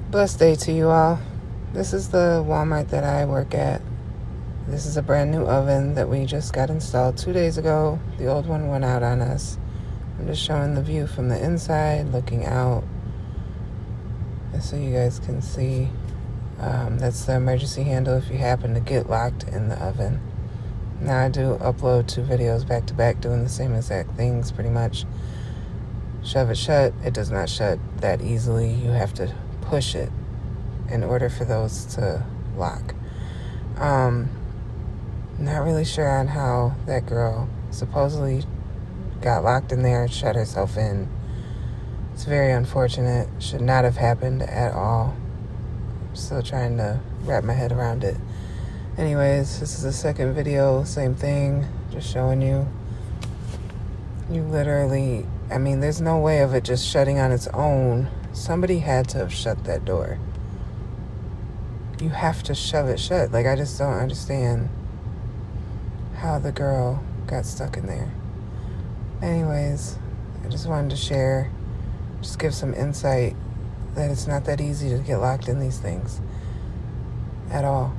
Blessed day to you all. This is the Walmart that I work at. This is a brand new oven that we just got installed 2 days ago. The old one went out on us. I'm just showing the view from the inside, looking out, so you guys can see. That's the emergency handle if you happen to get locked in the oven. Now I do upload 2 videos back to back doing the same exact things pretty much. Shove it shut. It does not shut that easily. You have to push it in order for those to lock. Not really sure on how that girl supposedly got locked in there and shut herself in. It's very unfortunate. Should not have happened at all. I'm still trying to wrap my head around it. Anyways, this is the second video, same thing, just showing you. You literally, there's no way of it just shutting on its own. Somebody had to have shut that door. You have to shove it shut. I just don't understand how the girl got stuck in there. Anyways, I just wanted to share, just give some insight that it's not that easy to get locked in these things at all.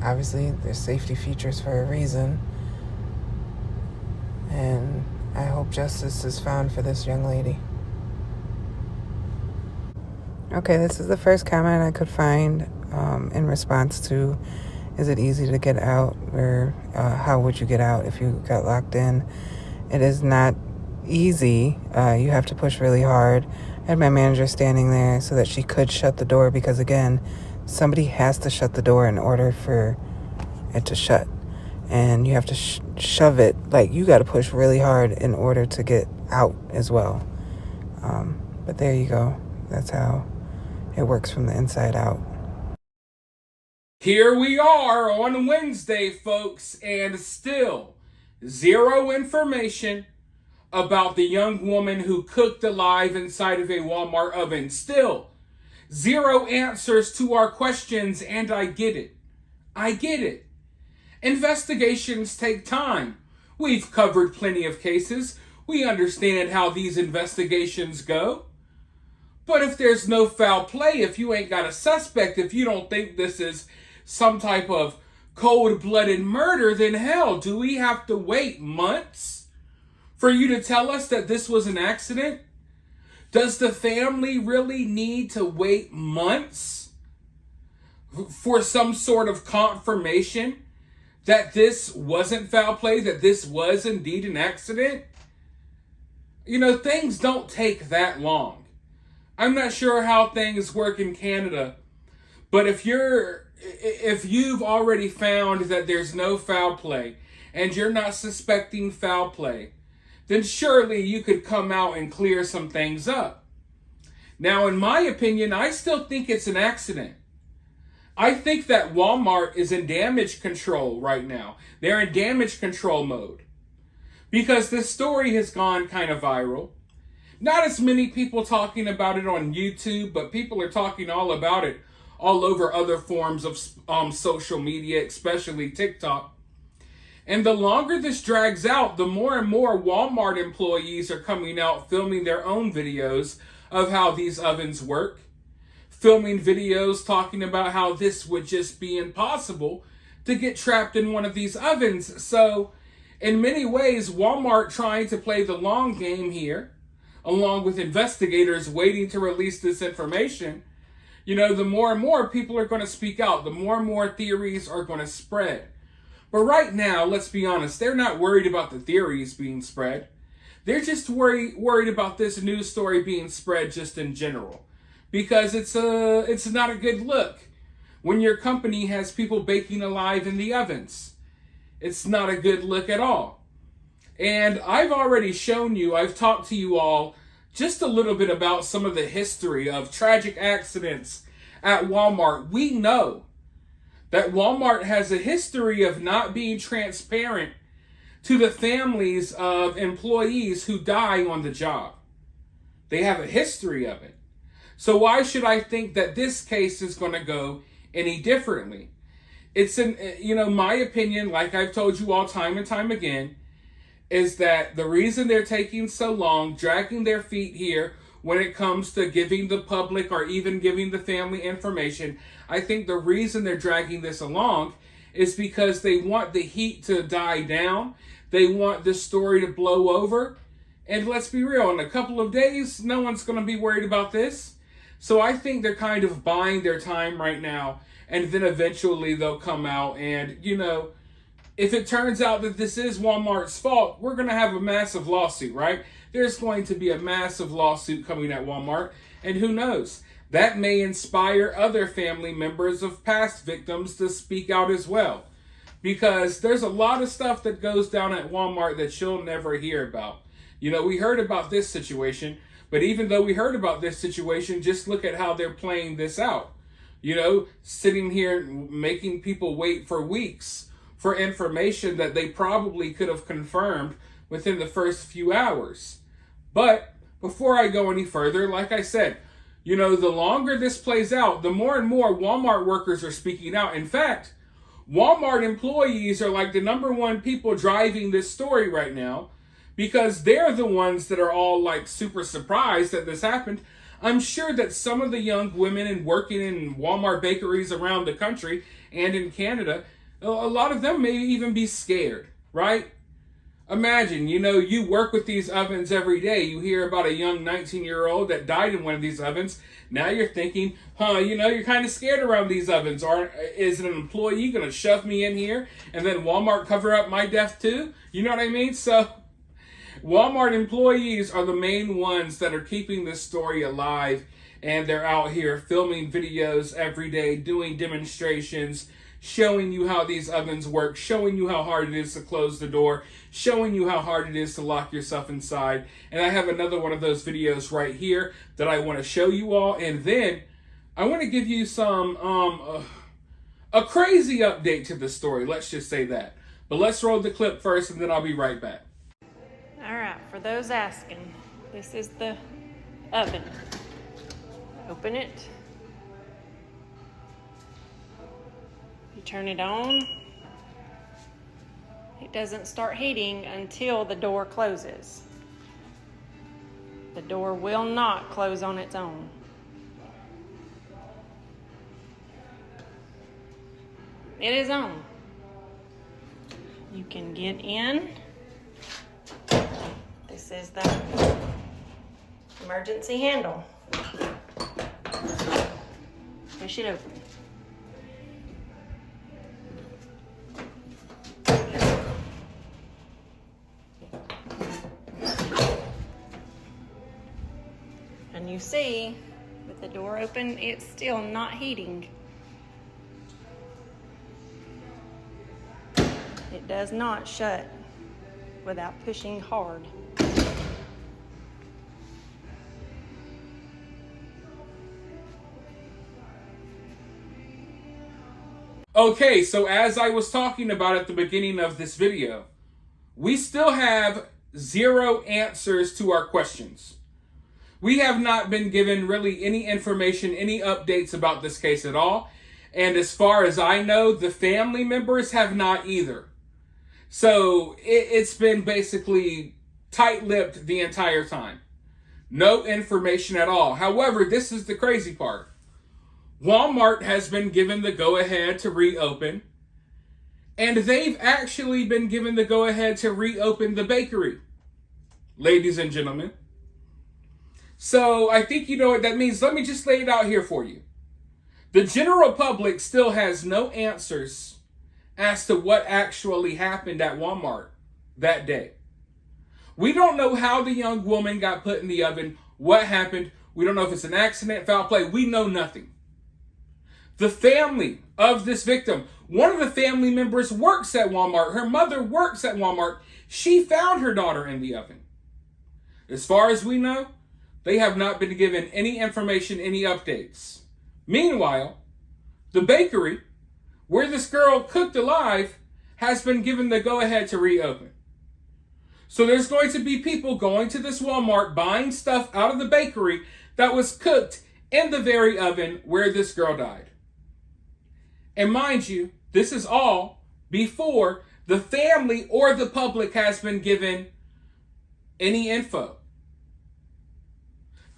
Obviously, there's safety features for a reason, and I hope justice is found for this young lady. Okay, this is the first comment I could find in response to, is it easy to get out, or how would you get out if you got locked in? It is not easy. You have to push really hard. I had my manager standing there so that she could shut the door because, again, somebody has to shut the door in order for it to shut. And you have to shove it. You got to push really hard in order to get out as well. But there you go. That's how it works from the inside out. Here we are on Wednesday, folks, and still zero information about the young woman who cooked alive inside of a Walmart oven. Still zero answers to our questions, and I get it. I get it. Investigations take time. We've covered plenty of cases. We understand how these investigations go. But if there's no foul play, if you ain't got a suspect, if you don't think this is some type of cold-blooded murder, then hell, do we have to wait months for you to tell us that this was an accident? Does the family really need to wait months for some sort of confirmation that this wasn't foul play, that this was indeed an accident? Things don't take that long. I'm not sure how things work in Canada, but if you've already found that there's no foul play and you're not suspecting foul play, then surely you could come out and clear some things up. Now, in my opinion, I still think it's an accident. I think that Walmart is in damage control right now. They're in damage control mode because this story has gone kind of viral. Not as many people talking about it on YouTube, but people are talking all about it all over other forms of social media, especially TikTok. And the longer this drags out, the more and more Walmart employees are coming out filming their own videos of how these ovens work. Filming videos talking about how this would just be impossible to get trapped in one of these ovens. So, in many ways, Walmart trying to play the long game here, along with investigators waiting to release this information. The more and more people are going to speak out, the more and more theories are going to spread. But right now, let's be honest, they're not worried about the theories being spread. They're just worried about this news story being spread just in general. Because it's not a good look when your company has people baking alive in the ovens. It's not a good look at all. And I've already shown you, I've talked to you all just a little bit about some of the history of tragic accidents at Walmart. We know that Walmart has a history of not being transparent to the families of employees who die on the job. They have a history of it. So why should I think that this case is going to go any differently? It's my opinion, like I've told you all time and time again, is that the reason they're taking so long, dragging their feet here when it comes to giving the public or even giving the family information. I think the reason they're dragging this along is because they want the heat to die down. They want this story to blow over. And let's be real, in a couple of days, no one's going to be worried about this. So I think they're kind of buying their time right now. And then eventually they'll come out and, if it turns out that this is Walmart's fault, we're going to have a massive lawsuit, right? There's going to be a massive lawsuit coming at Walmart. And who knows? That may inspire other family members of past victims to speak out as well. Because there's a lot of stuff that goes down at Walmart that you'll never hear about. We heard about this situation, but even though we heard about this situation, just look at how they're playing this out. Sitting here making people wait for weeks for information that they probably could have confirmed within the first few hours. But before I go any further, like I said, the longer this plays out, the more and more Walmart workers are speaking out. In fact, Walmart employees are like the number one people driving this story right now, because they're the ones that are all like super surprised that this happened. I'm sure that some of the young women working in Walmart bakeries around the country and in Canada, a lot of them may even be scared, right? Imagine, you work with these ovens every day. You hear about a young 19-year-old that died in one of these ovens. Now you're thinking, you're kind of scared around these ovens. Or is an employee going to shove me in here and then Walmart cover up my death too? You know what I mean? So Walmart employees are the main ones that are keeping this story alive, and they're out here filming videos every day, doing demonstrations, showing you how these ovens work, showing you how hard it is to close the door, showing you how hard it is to lock yourself inside. And I have another one of those videos right here that I want to show you all, and then I want to give you some a crazy update to the story, let's just say that. But let's roll the clip first, and then I'll be right back. All right, for those asking, this is the oven. Open it. You turn it on. It doesn't start heating until the door closes. The door will not close on its own. It is on. You can get in. This is the emergency handle. Push it open. And you see, with the door open, it's still not heating. It does not shut without pushing hard. Okay, so as I was talking about at the beginning of this video, we still have 0 answers to our questions. We have not been given really any information, any updates about this case at all. And as far as I know, the family members have not either. So it's been basically tight-lipped the entire time. No information at all. However, this is the crazy part. Walmart has been given the go-ahead to reopen, and they've actually been given the go-ahead to reopen the bakery, ladies and gentlemen. So I think you know what that means. Let me just lay it out here for you. The general public still has no answers as to what actually happened at Walmart that day. We don't know how the young woman got put in the oven, what happened. We don't know if it's an accident, foul play. We know nothing. The family of this victim, one of the family members works at Walmart. Her mother works at Walmart. She found her daughter in the oven. As far as we know, they have not been given any information, any updates. Meanwhile, the bakery, where this girl cooked alive, has been given the go-ahead to reopen. So there's going to be people going to this Walmart, buying stuff out of the bakery that was cooked in the very oven where this girl died. And mind you, this is all before the family or the public has been given any info.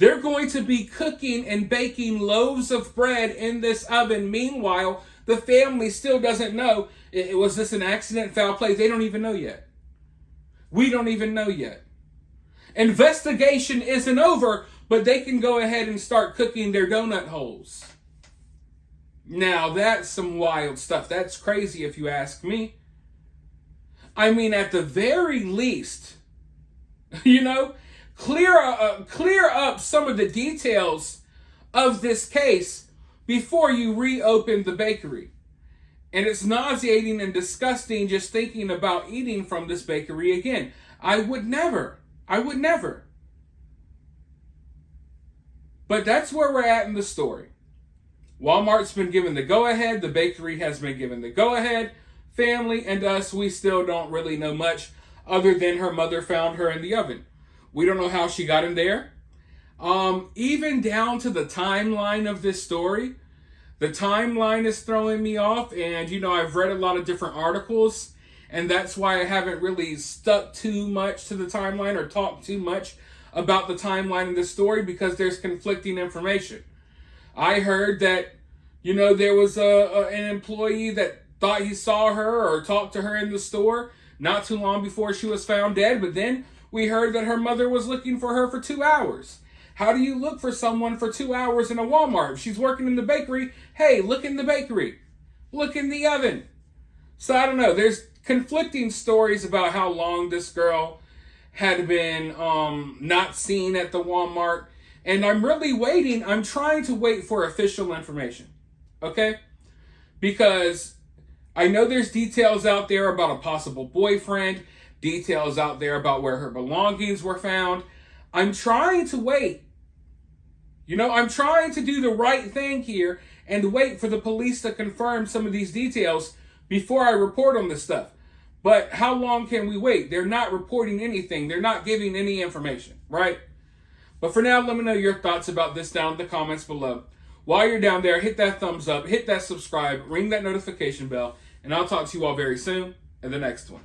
They're going to be cooking and baking loaves of bread in this oven. Meanwhile, the family still doesn't know. Was this an accident, foul play? They don't even know yet. We don't even know yet. Investigation isn't over, but they can go ahead and start cooking their donut holes. Now, that's some wild stuff. That's crazy if you ask me. I mean, at the very least, clear up some of the details of this case before you reopen the bakery. And it's nauseating and disgusting just thinking about eating from this bakery again. I would never. But that's where we're at in the story. Walmart's been given the go-ahead. The bakery has been given the go-ahead. Family and us, we still don't really know much other than her mother found her in the oven. We don't know how she got in there. Even down to the timeline of this story. The timeline is throwing me off, and I've read a lot of different articles, and that's why I haven't really stuck too much to the timeline or talked too much about the timeline of the story because there's conflicting information. I heard that, there was an employee that thought he saw her or talked to her in the store not too long before she was found dead, but then we heard that her mother was looking for her for 2 hours. How do you look for someone for 2 hours in a Walmart? If she's working in the bakery, hey, look in the bakery. Look in the oven. So I don't know. There's conflicting stories about how long this girl had been not seen at the Walmart. And I'm really waiting. I'm trying to wait for official information. Okay? Because I know there's details out there about a possible boyfriend. Details out there about where her belongings were found. I'm trying to wait. I'm trying to do the right thing here and wait for the police to confirm some of these details before I report on this stuff. But how long can we wait? They're not reporting anything. They're not giving any information, right? But for now, let me know your thoughts about this down in the comments below. While you're down there, hit that thumbs up, hit that subscribe, ring that notification bell, and I'll talk to you all very soon in the next one.